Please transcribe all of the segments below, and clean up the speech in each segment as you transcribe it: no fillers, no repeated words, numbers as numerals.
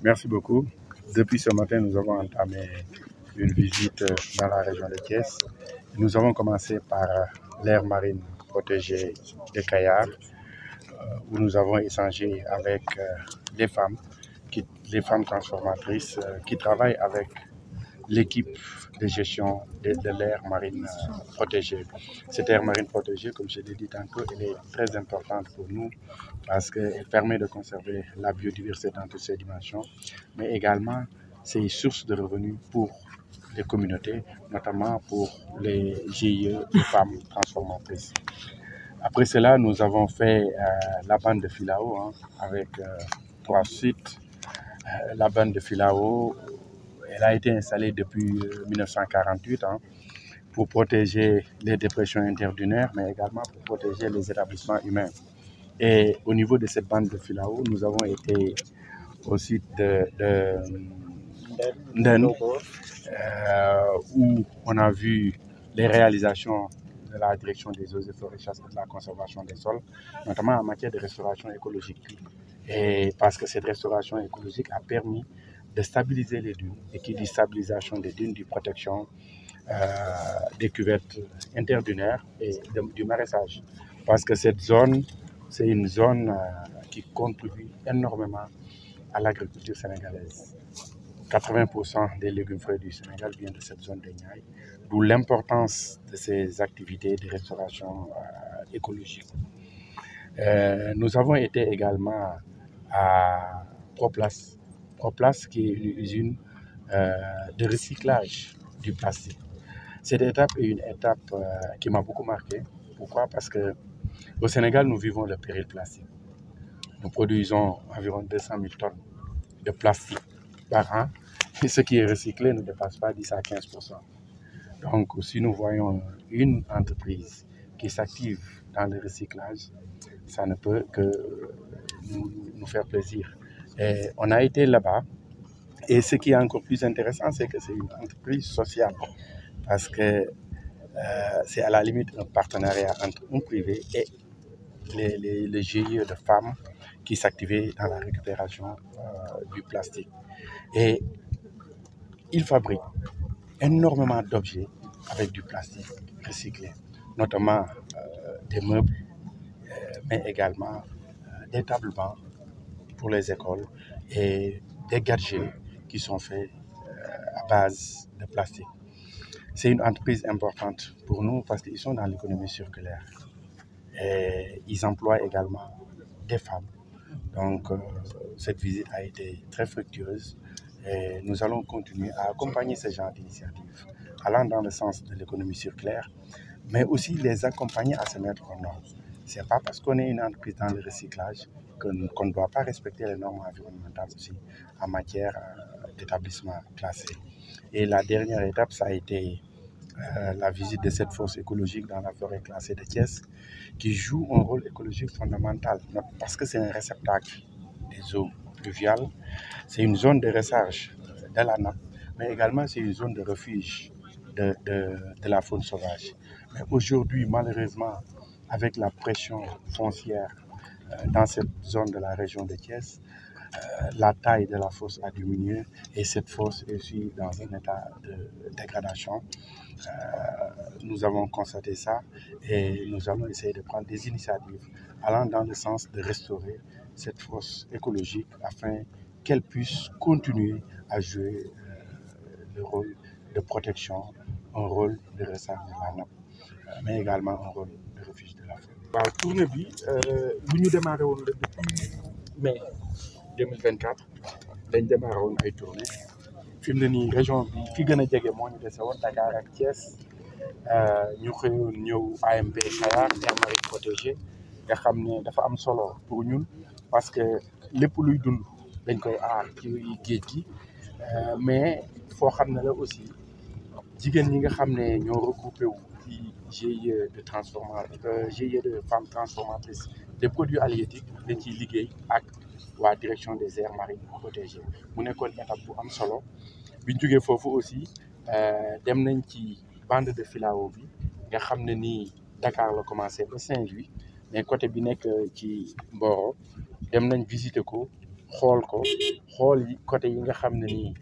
Merci beaucoup. Depuis ce matin, nous avons entamé une visite dans la région de Thiès. Nous avons commencé par l'aire marine protégée de Kayar, où nous avons échangé avec les femmes transformatrices qui travaillent avec l'équipe de gestion de l'aire marine protégée. Cette aire marine protégée, comme je l'ai dit tantôt, elle est très importante pour nous parce qu'elle permet de conserver la biodiversité dans toutes ses dimensions, mais également c'est une source de revenus pour les communautés, notamment pour les GIE, les femmes transformatrices. Après cela, nous avons fait la bande de Filao avec 3 sites. La bande de Filao, elle a été installée depuis 1948 pour protéger les dépressions interdunaires, mais également pour protéger les établissements humains. Et au niveau de cette bande de Filao, nous avons été au site de Nden, où on a vu les réalisations de la direction des eaux et forêts, chasse et de la conservation des sols, notamment en matière de restauration écologique. Et parce que cette restauration écologique a permis de stabiliser les dunes, et qui dit stabilisation des dunes, dit protection des cuvettes interdunaires et du maraîchage. Parce que cette zone, c'est une zone qui contribue énormément à l'agriculture sénégalaise. 80% des légumes frais du Sénégal viennent de cette zone de Niayes, d'où l'importance de ces activités de restauration écologique. Nous avons été également à Proplas, qui est une usine de recyclage du plastique. Cette étape est une étape qui m'a beaucoup marqué. Pourquoi? Parce qu'au Sénégal, nous vivons le péril plastique. Nous produisons environ 200 000 tonnes de plastique par an, et ce qui est recyclé ne dépasse pas 10 à 15%. Donc, si nous voyons une entreprise qui s'active dans le recyclage, ça ne peut que nous faire plaisir. Et on a été là-bas, et ce qui est encore plus intéressant, c'est que c'est une entreprise sociale, parce que c'est à la limite un partenariat entre un privé et les GIE de femmes qui s'activaient dans la récupération du plastique. Et ils fabriquent énormément d'objets avec du plastique recyclé, notamment des meubles, mais également des tables bancs pour les écoles et des gadgets qui sont faits à base de plastique. C'est une entreprise importante pour nous parce qu'ils sont dans l'économie circulaire et ils emploient également des femmes. Donc, cette visite a été très fructueuse et nous allons continuer à accompagner ce genre d'initiatives, allant dans le sens de l'économie circulaire, mais aussi les accompagner à se mettre en ordre. Ce n'est pas parce qu'on est une entreprise dans le recyclage qu'on ne doit pas respecter les normes environnementales aussi en matière d'établissement classé. Et la dernière étape, ça a été la visite de cette fosse écologique dans la forêt classée de Thiès, qui joue un rôle écologique fondamental parce que c'est un réceptacle des eaux pluviales, c'est une zone de recharge de la nappe, mais également c'est une zone de refuge de la faune sauvage. Mais aujourd'hui, malheureusement, avec la pression foncière dans cette zone de la région de Thiès, la taille de la fosse a diminué et cette fosse est aussi dans un état de dégradation. Nous avons constaté ça et nous allons essayer de prendre des initiatives allant dans le sens de restaurer cette fosse écologique afin qu'elle puisse continuer à jouer le rôle de protection, un rôle de recharge de la nappe, mais également un rôle de refuge de la faune. La tournée bi bu ñu démarré woon la depuis mai 2024 dañ démarré woon ay tournée fi mu ne nii région bi fi gën a jege moo ñu dese woon Dakar ak Thiès ñu xëyoon ñëw AMP Kayar aire marine protégée nga xam ne dafa am solo pour ñun parce que lépp luy dund dañ koy aar ci géej gi mais foo xam ne la aussi jigéen ñi nga xam ne ñoo regroupé wu ci GIE de femmes transformatrices des produits halieutiques dañ ciy liggéey ak waa direction des aires marines protégées mu nekkoon étape bu am solo biñ jógee foofu aussi dem nañ ci bande de filao bi nga xam ne nii Dakar la commencé ba Saint-Louis mais côté bi nekk ci Mboro dem nañ visiter ko xool ko xool côté yi nga xam ne nii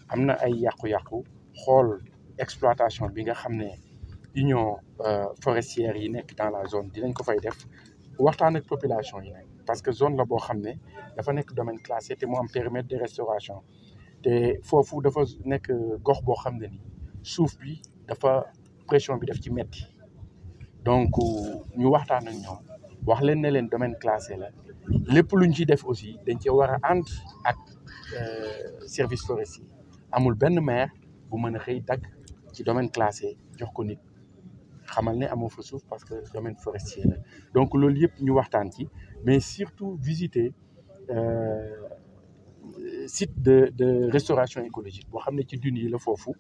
am na ay yàqu-yàqu xool exploitation bi nga xam ne union forestière yi nekk dans la zone dinañ ko fay def waxtaan ak population yi nag parce que zone la boo xam ne dafa nekk domaine classé te mu am périmètre de restauration te foofu dafa nekk gox boo xam ne ni suuf bi dafa pression bi daf ci metti donc ñu waxtaan ak ñoom wax leen ne leen domaine classé la lépp luñ ci def aussi dañ cee war a ànd ak service forestier amul benn maire bu mën a xëy dagg ci domaine classé jox ko nit xamal ne amoo fa suuf parce que domaine forestier la donc loolu yëpp ñu waxtaan ci mais surtout visiter site de restauration écologique boo xam ne ci dune yi la foofu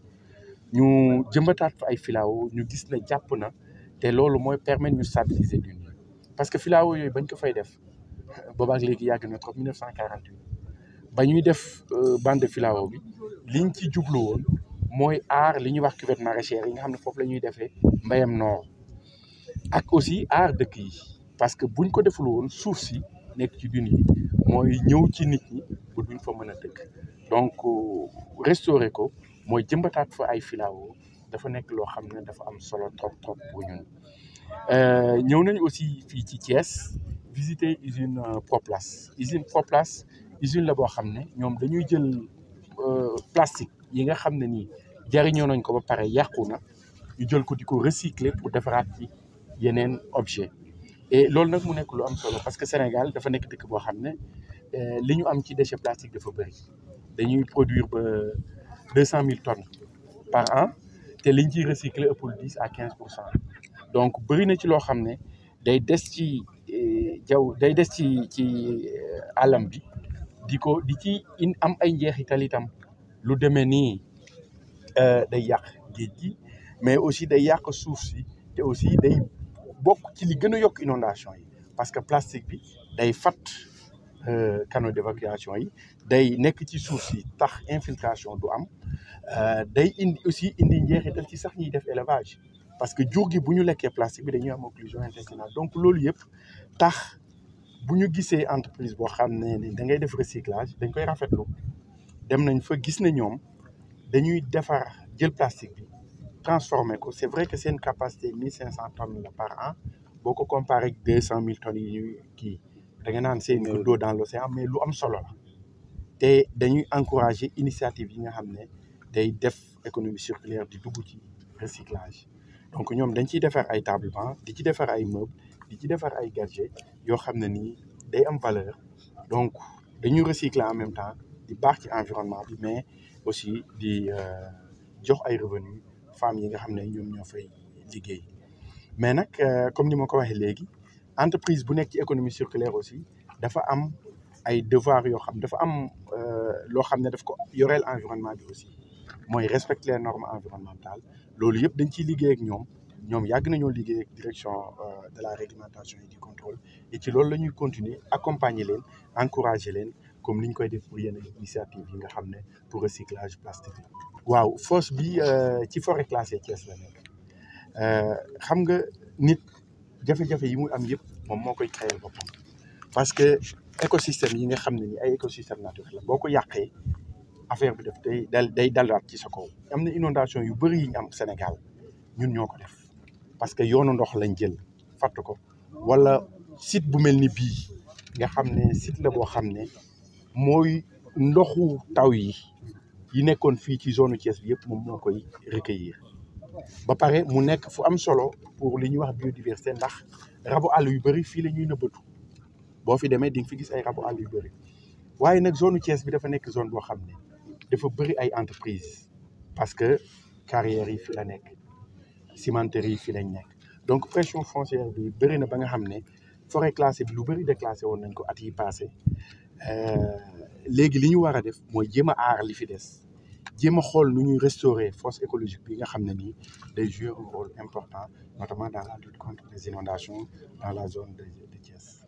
ñu jëmbataat fa ay filao ñu gis ne jàpp na te loolu mooy permettre ñu stabiliser dune yi parce que filao yooyu bañ ko fay def boobaak léegi yàgg na trop 1948 ba ñuy def bande de filao bi liñ ci jublu woon mooy aar li ñuy wax cuvette maraîchère yi nga xam ne foofu la ñuy defee mbayam noor ak aussi aar dëkk yi parce que buñ ko deful woon suuf si nekk ci dune yi mooy ñëw ci nit ñi ba duñ fa mën a dëkk donc restaurer ko mooy jëmbataat fa ay filao dafa nekk loo xam ne dafa am solo trop trop pour ñun ñëw nañ aussi fii ci Thiès visiter usine Proplas usine la boo xam ne ñoom dañuy jël plastique yi nga xam ne nii jariñoo nañ ko ba pare yàqu na ñu jël ko di ko recycler pour defaraat ci yeneen objet et loolu nag mu nekk lu am solo parce que Sénégal dafa nekk dëkk boo xam ne li ñu am ci déchet plastique dafa bëri dañuy produire ba 200 000 tonnes par an te liñ ciy recycler ëppul 10 à 15%. donc bëri na ci loo xam ne day des ci day des ci àllam bi di ci am ay njeexital itam lu demee nii day yàq géej gi mais aussi day yàq suuf si te aussi day bokk ci li gën a yokk inondation yi parce que plastique bi day fat canaux d'évacuation yi day nekk ci suuf si tax infiltration du am day indi njeexital ci sax ñuy def élevage parce que jur gi bu ñu lekkee plastique bi dañuy am occlusion intestinale donc loolu yëpp tax bu ñu gisee entreprise boo xam ne da ngay def recyclage dañ koy rafetlu dem nañ fa gis ne ñoom dañuy jël plastique bi transformer ko c'est vrai que c'est une capacité 1500 tonnes la par an boo ko comparé ak 200 000 tonnes yi ñuy kii da nga naan c'est une goutte d'eau dans l'océan mais lu am solo la te dañuy encourager initiative yi nga xam ne day def économie circulaire di dugg ci recyclage donc ñoom dañ ciy defar ay table banc di ci defar ay meubles di ci defar ay gadgets yoo xam ne nii day am valeur donc dañuy recycler en même temps di baax ci environnement bi mais aussi di jox ay revenus femmes yi nga xam ne ñoom ñoo fay liggéey mais nag comme ni ma ko waxee léegi entreprise bu nekk ci économie circulaire aussi dafa am ay devoir yoo xam dafa am loo xam ne daf ko yoreel environnement bi aussi mooy respecter les normes environnementales loolu yëpp dañ ciy liggéey ak ñoom yàgg nañoo liggéey ak direction de la réglementation et du contrôle et ci loolu la ñuy continuer accompagner leen encourager leen comme ni ñu koy def pour yenn initiative yi nga xam ne pour recyclage plastique la. waaw fosse bi ci forêt classée Thiès la nekk xam nga nit jafe-jafe yi muy am yëpp moom moo koy créer boppam parce que écosystème yi nga xam ne ni ay écosystème naturel la boo ko yàqee affaire bi daf day dalaat ci sa kaw. am na inondation yu bëri yi ñu am Sénégal ñun ñoo ko def parce que yoonu ndox lañ jël fatt ko wala site bu mel ni bii nga xam ne site la boo xam ne mooy ndoxu taw yi nekkoon fii ci zone Thiès bi yëpp moom moo koy recueillir ba pare mu nekk fu am solo pour li ñuy wax biodiversité ndax rabu àll yu bëri fii la ñuy nëbbatu boo fi demee di nga fi gis ay rabu àll yu bëri waaye nag zone Thiès bi dafa nekk zone boo xam ne dafa bëri ay entreprise parce que carrières yi fi la nekk cimenterie yi fi lañ nekk donc pression foncière bi bëri na ba nga xam ne forêt classée bi lu bëri déclassé woon nañ ko at yi passé léegi li ñu war a def mooy jéem a aar li fi des jéem a xool nu ñuy restaurer fosse écologique bi nga xam ne nii day jouer un rôle important notamment dans la lutte contre les inondations dans la zone de Thiès